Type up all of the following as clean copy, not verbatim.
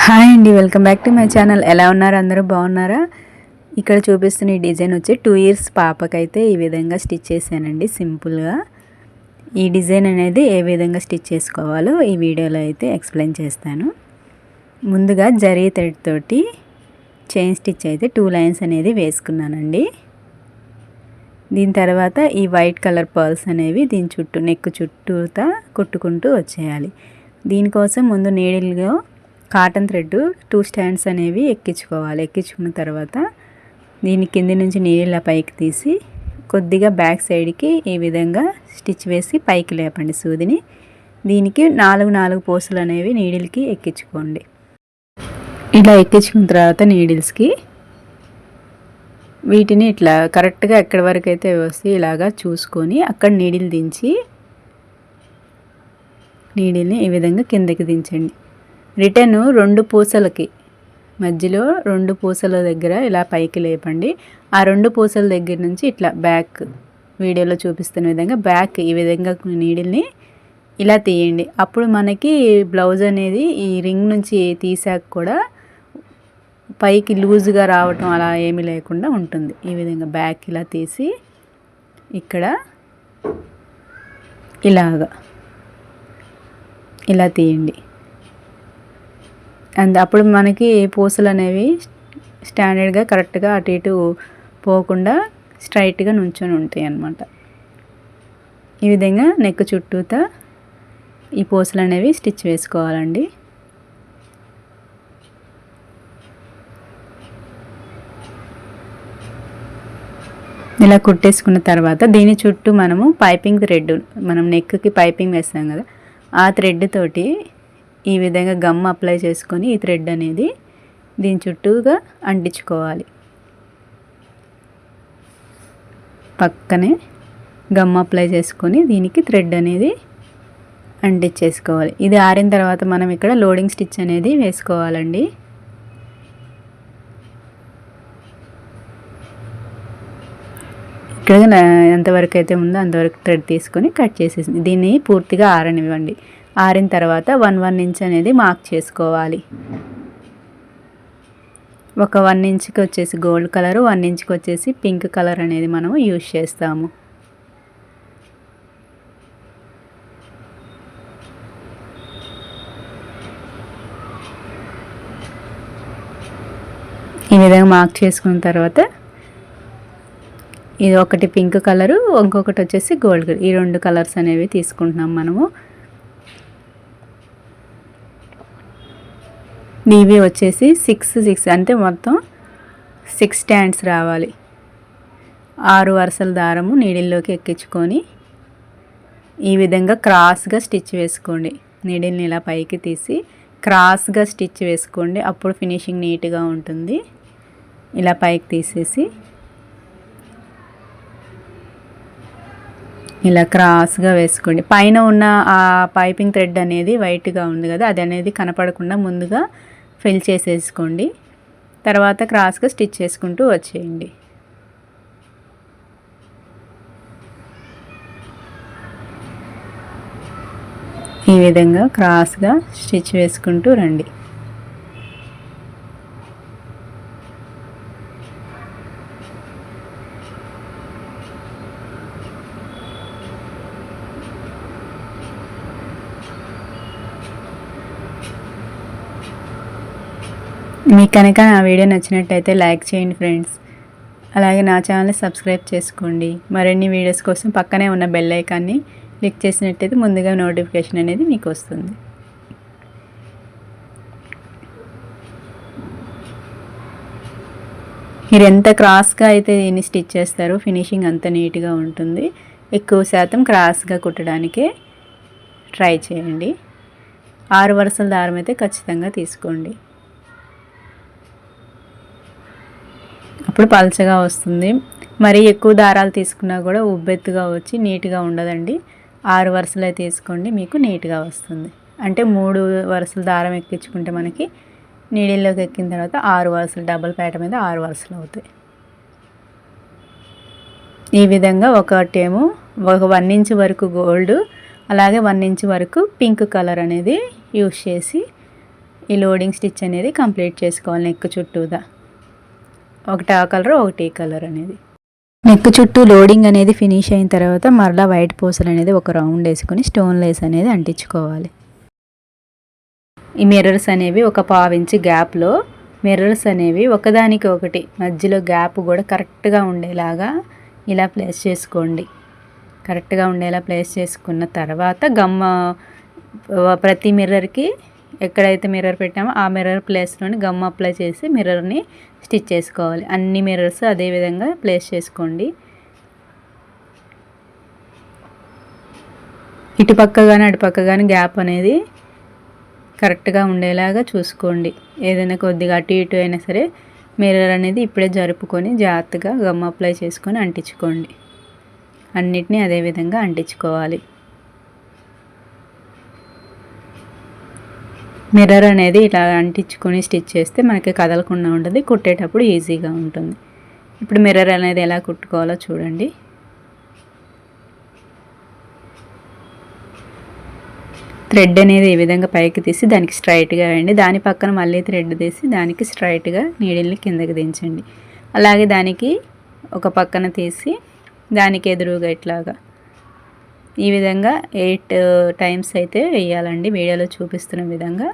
Hi అండి, welcome back to my channel. ఎలా ఉన్నారు? అందరూ బాగున్నారా? ఇక్కడ చూపిస్తున్న ఈ డిజైన్ వచ్చి 2 ఇయర్స్ పాపకైతే ఈ విధంగా స్టిచ్ చేశానండి సింపుల్గా. ఈ డిజైన్ అనేది ఏ విధంగా స్టిచ్ చేసుకోవాలో ఈ వీడియోలో అయితే ఎక్స్ప్లెయిన్ చేస్తాను. ముందుగా జరీ థ్రెడ్ తోటి చైన్ స్టిచ్ అయితే 2 లైన్స్ అనేది వేసుకున్నానండి. దీని తర్వాత ఈ వైట్ కలర్ పర్ల్స్ అనేవి దీని చుట్టూ నెక్ చుట్టూతా కుట్టుకుంటూ వచ్చేయాలి. దీనికోసం ముందు నీడిల్గా కాటన్ థ్రెడ్ 2 స్టాండ్స్ అనేవి ఎక్కించుకోవాలి. ఎక్కించుకున్న తర్వాత దీని కింది నుంచి నీడిల్లా పైకి తీసి కొద్దిగా బ్యాక్ సైడ్కి ఈ విధంగా స్టిచ్ వేసి పైకి లేపండి సూదిని. దీనికి 4 పూసలు అనేవి నీడిల్కి ఎక్కించుకోండి. ఇలా ఎక్కించుకున్న తర్వాత నీడిల్స్కి వీటిని ఇట్లా కరెక్ట్గా ఎక్కడి వరకు అయితే వస్తే ఇలాగా చూసుకొని అక్కడ నీడిల్ దించి నీడిల్ని ఈ విధంగా కిందకి దించండి. రిటర్న్ 2 పూసలకి మధ్యలో 2 పూసల దగ్గర ఇలా పైకి లేపండి. ఆ 2 పూసల దగ్గర నుంచి ఇట్లా బ్యాక్ వీడియోలో చూపిస్తున్న విధంగా బ్యాక్ ఈ విధంగా నీడిల్ని ఇలా తీయండి. అప్పుడు మనకి బ్లౌజ్ అనేది ఈ రింగ్ నుంచి తీసాక కూడా పైకి లూజ్గా రావటం అలా ఏమీ లేకుండా ఉంటుంది. ఈ విధంగా బ్యాక్ ఇలా తీసి ఇక్కడ ఇలా తీయండి. అండ్ అప్పుడు మనకి పూసలు అనేవి స్టాండర్డ్గా కరెక్ట్గా అటు ఇటు పోకుండా స్ట్రైట్గా నుంచొని ఉంటాయి అన్నమాట. ఈ విధంగా నెక్ చుట్టూతా ఈ పూసలు అనేవి స్టిచ్ వేసుకోవాలండి. ఇలా కుట్టేసుకున్న తర్వాత దీని చుట్టూ మనము పైపింగ్ థ్రెడ్, మనం నెక్కి పైపింగ్ వేస్తాం కదా, ఆ థ్రెడ్ తోటి ఈ విధంగా గమ్ అప్లై చేసుకొని ఈ థ్రెడ్ అనేది దీని చుట్టూగా అంటించుకోవాలి. పక్కనే గమ్ అప్లై చేసుకొని దీనికి థ్రెడ్ అనేది అంటించేసుకోవాలి. ఇది ఆరిన తర్వాత మనం ఇక్కడ లోడింగ్ స్టిచ్ అనేది వేసుకోవాలండి. ఇక్కడ ఎంతవరకు అయితే ఉందో అంతవరకు థ్రెడ్ తీసుకొని కట్ చేసేసి దీన్ని పూర్తిగా ఆరనివ్వండి. ఆరిన తర్వాత 1 ఇంచ్ అనేది మార్క్ చేసుకోవాలి. ఒక 1 ఇంచ్కి వచ్చేసి గోల్డ్ కలరు, 1 ఇంచ్కి వచ్చేసి పింక్ కలర్ అనేది మనము యూజ్ చేస్తాము. ఈ విధంగా మార్క్ చేసుకున్న తర్వాత ఇది ఒకటి పింక్ కలరు, ఇంకొకటి వచ్చేసి గోల్డ్ కలర్, ఈ 2 కలర్స్ అనేవి తీసుకుంటున్నాం మనము. ఇవి వచ్చేసి 6 అంటే మొత్తం 6 స్టాండ్స్ రావాలి. 6 వరుసల దారము నీడిల్లోకి ఎక్కించుకొని ఈ విధంగా క్రాస్గా స్టిచ్ వేసుకోండి. నీడిల్ని ఇలా పైకి తీసి క్రాస్గా స్టిచ్ వేసుకోండి, అప్పుడు ఫినిషింగ్ నీట్గా ఉంటుంది. ఇలా పైకి తీసేసి ఇలా క్రాస్గా వేసుకోండి. పైన ఉన్న ఆ పైపింగ్ థ్రెడ్ అనేది వైట్గా ఉంది కదా, అది అనేది కనపడకుండా ముందుగా ఫిల్ చేసేసుకోండి. తర్వాత క్రాస్గా స్టిచ్ చేసుకుంటూ వచ్చేయండి. ఈ విధంగా క్రాస్గా స్టిచ్ వేసుకుంటూ రండి. మీకు కనుక నా వీడియో నచ్చినట్టయితే లైక్ చేయండి ఫ్రెండ్స్. అలాగే నా ఛానల్ని సబ్స్క్రైబ్ చేసుకోండి. మరిన్ని వీడియోస్ కోసం పక్కనే ఉన్న బెల్ ఐకాన్ని క్లిక్ చేసినట్టయితే ముందుగా నోటిఫికేషన్ అనేది మీకు వస్తుంది. మీరు ఎంత క్రాస్గా అయితే దీన్ని స్టిచ్ చేస్తారో ఫినిషింగ్ అంత నీట్గా ఉంటుంది. ఎక్కువ శాతం క్రాస్గా కుట్టడానికే ట్రై చేయండి. 6 వరుసల దారం అయితే ఖచ్చితంగా తీసుకోండి, అప్పుడు పల్చగా వస్తుంది. మరి ఎక్కువ దారాలు తీసుకున్నా కూడా ఉబ్బెత్తుగా వచ్చి నీట్గా ఉండదండి. 6 వరుసలే తీసుకోండి, మీకు నీట్గా వస్తుంది. అంటే 3 వరుసల దారం ఎక్కించుకుంటే మనకి నీడిల్లోకి ఎక్కిన తర్వాత 6 వరుసలు, డబుల్ పేట మీద 6 వరుసలు అవుతాయి. ఈ విధంగా ఒకటేమో ఒక 1 ఇంచ్ వరకు గోల్డ్, అలాగే 1 ఇంచ్ వరకు పింక్ కలర్ అనేది యూజ్ చేసి ఈ లోడింగ్ స్టిచ్ అనేది కంప్లీట్ చేసుకోవాలి. నెక్ చుట్టూదా ఒకటి ఆ కలర్ ఒకటి ఈ కలర్ అనేది. నెక్ చుట్టూ లోడింగ్ అనేది ఫినిష్ అయిన తర్వాత మరలా వైట్ పూసలు అనేది ఒక రౌండ్ వేసుకొని స్టోన్ లేస్ అనేది అంటించుకోవాలి. ఈ మిర్రర్స్ అనేవి ఒక 1/2 ఇంచ్ గ్యాప్లో మిర్రర్స్ అనేవి ఒకదానికి ఒకటి మధ్యలో గ్యాప్ కూడా కరెక్ట్గా ఉండేలాగా ఇలా ప్లేస్ చేసుకోండి. కరెక్ట్గా ఉండేలా ప్లేస్ చేసుకున్న తర్వాత గమ్మ ప్రతి మిర్రర్కి ఎక్కడైతే మిర్రర్ పెట్టామో ఆ మిర్రర్ ప్లేస్లోని గమ్ అప్లై చేసి మిర్రర్ని స్టిచ్ చేసుకోవాలి. అన్ని మిర్రర్స్ అదే విధంగా ప్లేస్ చేసుకోండి. ఇటుపక్క కానీ అటుపక్క కానీ గ్యాప్ అనేది కరెక్ట్గా ఉండేలాగా చూసుకోండి. ఏదైనా కొద్దిగా అటు ఇటు అయినా సరే మిర్రర్ అనేది ఇప్పుడే జరుపుకొని జాగ్రత్తగా గమ్ అప్లై చేసుకొని అంటించుకోండి. అన్నిటినీ అదే విధంగా అంటించుకోవాలి. మిర్రర్ అనేది ఇలా అంటించుకొని స్టిచ్ చేస్తే మనకి కదలకుండా ఉంటుంది, కుట్టేటప్పుడు ఈజీగా ఉంటుంది. ఇప్పుడు మిర్రర్ అనేది ఎలా కుట్టుకోవాలో చూడండి. థ్రెడ్ అనేది ఈ విధంగా పైకి తీసి దానికి స్ట్రైట్గా వేయండి. దాని పక్కన మళ్ళీ థ్రెడ్ తీసి దానికి స్ట్రైట్గా నీడిల్ని కిందకి దించండి. అలాగే దానికి ఒక పక్కన తీసి దానికి ఎదురుగా ఇట్లాగా ఈ విధంగా 8 టైమ్స్ అయితే వేయాలండి. వీడియోలో చూపిస్తున్న విధంగా.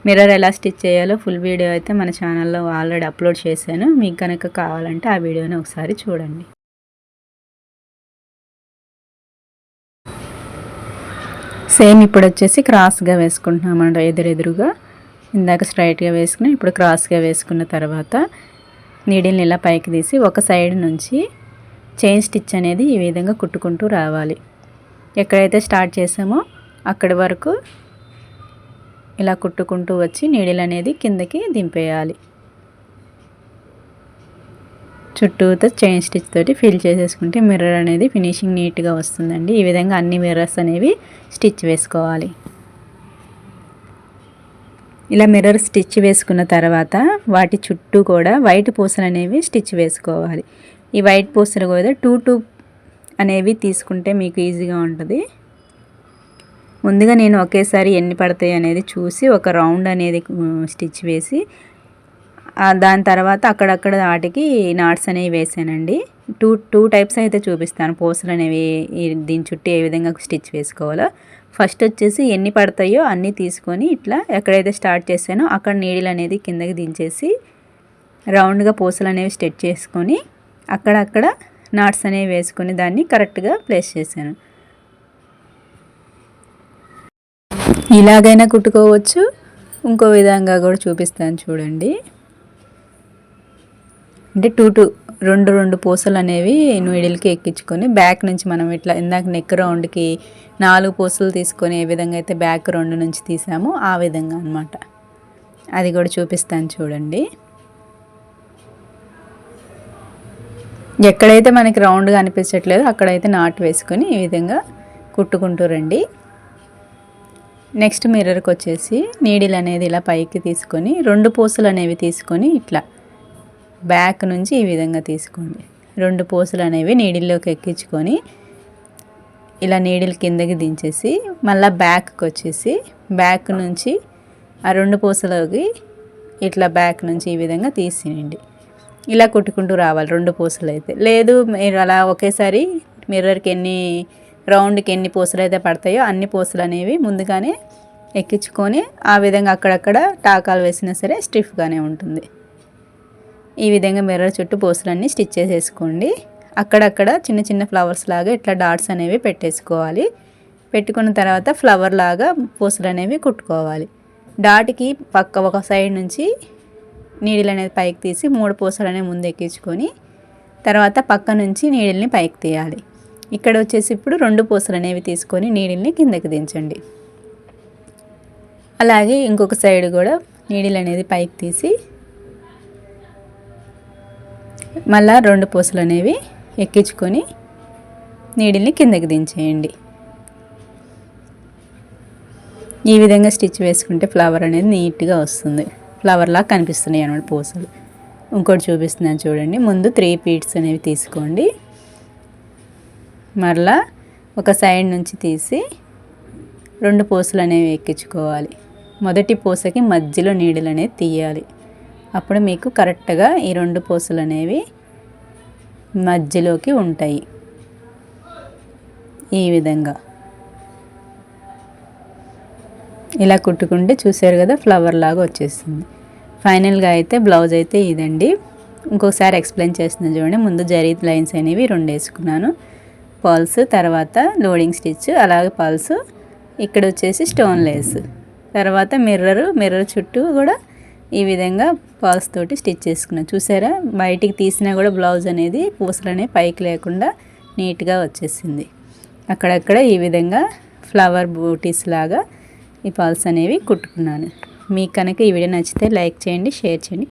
మిర్రర్ ఎలా స్టిచ్ చేయాలో ఫుల్ వీడియో అయితే మన ఛానల్లో ఆల్రెడీ అప్లోడ్ చేశాను. మీకు కనుక కావాలంటే ఆ వీడియోని ఒకసారి చూడండి. సేమ్ ఇప్పుడు వచ్చేసి క్రాస్గా వేసుకుంటున్నామంట. ఎదురుగా ఇందాక స్ట్రైట్గా వేసుకుని ఇప్పుడు క్రాస్గా వేసుకున్న తర్వాత నీడిల్ని ఇలా పైకి తీసి ఒక సైడ్ నుంచి చైన్ స్టిచ్ అనేది ఈ విధంగా కుట్టుకుంటూ రావాలి. ఎక్కడైతే స్టార్ట్ చేసామో అక్కడి వరకు ఇలా కుట్టుకుంటూ వచ్చి నీడిల్ అనేది కిందకి దింపేయాలి. చుట్టూతో చైన్ స్టిచ్ తోటి ఫిల్ చేసేసుకుంటే మిర్రర్ అనేది ఫినిషింగ్ నీట్గా వస్తుందండి. ఈ విధంగా అన్ని మిర్రర్స్ అనేవి స్టిచ్ వేసుకోవాలి. ఇలా మిర్రర్ స్టిచ్ వేసుకున్న తర్వాత వాటి చుట్టూ కూడా వైట్ పూసలు అనేవి స్టిచ్ వేసుకోవాలి. ఈ వైట్ పూసలు కూడా 2 అనేవి తీసుకుంటే మీకు ఈజీగా ఉంటుంది. ముందుగా నేను ఒకేసారి ఎన్ని పడతాయి అనేది చూసి ఒక రౌండ్ అనేది స్టిచ్ వేసి దాని తర్వాత అక్కడక్కడ వాటికి నాట్స్ అనేవి వేసానండి. 2 టైప్స్ అయితే చూపిస్తాను పూసలు అనేవి దీని చుట్టూ ఏ విధంగా స్టిచ్ వేసుకోవాలో. ఫస్ట్ వచ్చేసి ఎన్ని పడతాయో అన్నీ తీసుకొని ఇట్లా ఎక్కడైతే స్టార్ట్ చేశానో అక్కడ నీడిల్ అనేది కిందకి దించేసి రౌండ్గా పూసలు అనేవి స్టిచ్ చేసుకొని అక్కడక్కడ నాట్స్ అనేవి వేసుకొని దాన్ని కరెక్ట్గా ప్లేస్ చేశాను. ఇలాగైనా కుట్టుకోవచ్చు, ఇంకో విధంగా కూడా చూపిస్తాను చూడండి. అంటే 2 పూసలు అనేవి నీడిల్కి ఎక్కించుకొని బ్యాక్ నుంచి మనం ఇట్లా ఇందాక నెక్ రౌండ్కి 4 పూసలు తీసుకొని ఏ విధంగా అయితే బ్యాక్ 2 నుంచి తీసామో ఆ విధంగా అన్నమాట. అది కూడా చూపిస్తాను చూడండి. ఎక్కడైతే మనకి రౌండ్గా అనిపించట్లేదో అక్కడైతే నాట్ వేసుకొని ఈ విధంగా కుట్టుకుంటూ రండి. నెక్స్ట్ మిర్రర్కి వచ్చేసి నీడిల్ అనేది ఇలా పైకి తీసుకొని 2 పూసలు అనేవి తీసుకొని ఇట్లా బ్యాక్ నుంచి ఈ విధంగా తీసుకోండి. 2 పూసలు అనేవి నీడిల్లోకి ఎక్కించుకొని ఇలా నీడిల్ కిందకి దించేసి మళ్ళీ బ్యాక్కి వచ్చేసి బ్యాక్ నుంచి ఆ 2 పూసలకి ఇట్లా బ్యాక్ నుంచి ఈ విధంగా తీసేయండి. ఇలా కుట్టుకుంటూ రావాలి 2 పూసలు అయితే. లేదు మీరు అలా ఒకేసారి మిర్రర్కి రౌండ్కి ఎన్ని పూసలు అయితే పడతాయో అన్ని పూసలు అనేవి ముందుగానే ఎక్కించుకొని ఆ విధంగా అక్కడక్కడ టాకాలు వేసినా సరే స్టిఫ్గానే ఉంటుంది. ఈ విధంగా మిర్రర్ చుట్టూ పూసలన్నీ స్టిచ్ చేసేసుకోండి. అక్కడక్కడ చిన్న చిన్న ఫ్లవర్స్ లాగా ఇట్లా డాట్స్ అనేవి పెట్టేసుకోవాలి. పెట్టుకున్న తర్వాత ఫ్లవర్ లాగా పూసలు అనేవి కుట్టుకోవాలి. డాట్కి పక్క ఒక సైడ్ నుంచి నీడిల్ అనేది పైకి తీసి 3 పూసలు అనేవి ముందు ఎక్కించుకొని తర్వాత పక్క నుంచి నీడిల్ని పైకి తీయాలి. ఇక్కడ వచ్చేసి ఇప్పుడు 2 పూసలు అనేవి తీసుకొని నీడిల్ని కిందకి దించండి. అలాగే ఇంకొక సైడ్ కూడా నీడిల్ అనేది పైకి తీసి మళ్ళా 2 పూసలు అనేవి ఎక్కించుకొని నీడిల్ని కిందకి దించేయండి. ఈ విధంగా స్టిచ్ వేసుకుంటే ఫ్లవర్ అనేది నీట్గా వస్తుంది. ఫ్లవర్ లాగా కనిపిస్తున్నాయి అన్నమాట పూసలు. ఇంకోటి చూపిస్తున్నాను చూడండి. ముందు 3 పీట్స్ అనేవి తీసుకోండి. మరలా ఒక సైడ్ నుంచి తీసి 2 పూసలు అనేవి ఎక్కించుకోవాలి. మొదటి పూసకి మధ్యలో నీడిల్ అనేది తీయాలి. అప్పుడు మీకు కరెక్ట్గా ఈ 2 పూసలు అనేవి మధ్యలోకి ఉంటాయి. ఈ విధంగా ఇలా కుట్టుకుంటే చూసారు కదా ఫ్లవర్ లాగా వచ్చేస్తుంది. ఫైనల్గా అయితే బ్లౌజ్ అయితే ఇదండి. ఇంకొకసారి ఎక్స్ప్లెయిన్ చేస్తున్నాను చూడండి. ముందు జరీ లైన్స్ అనేవి 2 వేసుకున్నాను, పర్ల్స్, తర్వాత లోడింగ్ స్టిచ్, అలాగే పర్ల్స్, ఇక్కడ వచ్చేసి స్టోన్ లేస్, తర్వాత మిర్రర్ చుట్టూ కూడా ఈ విధంగా పర్ల్స్ తోటి స్టిచ్ చేసుకున్నాను. చూసారా బయటికి తీసినా కూడా బ్లౌజ్ అనేది పూసలు అనేవి పైకి లేకుండా నీట్గా వచ్చేసింది. అక్కడక్కడ ఈ విధంగా ఫ్లవర్ బూటీస్ లాగా ఈ పర్ల్స్ అనేవి కుట్టుకున్నాను. మీకు కనుక ఈ వీడియో నచ్చితే లైక్ చేయండి, షేర్ చేయండి.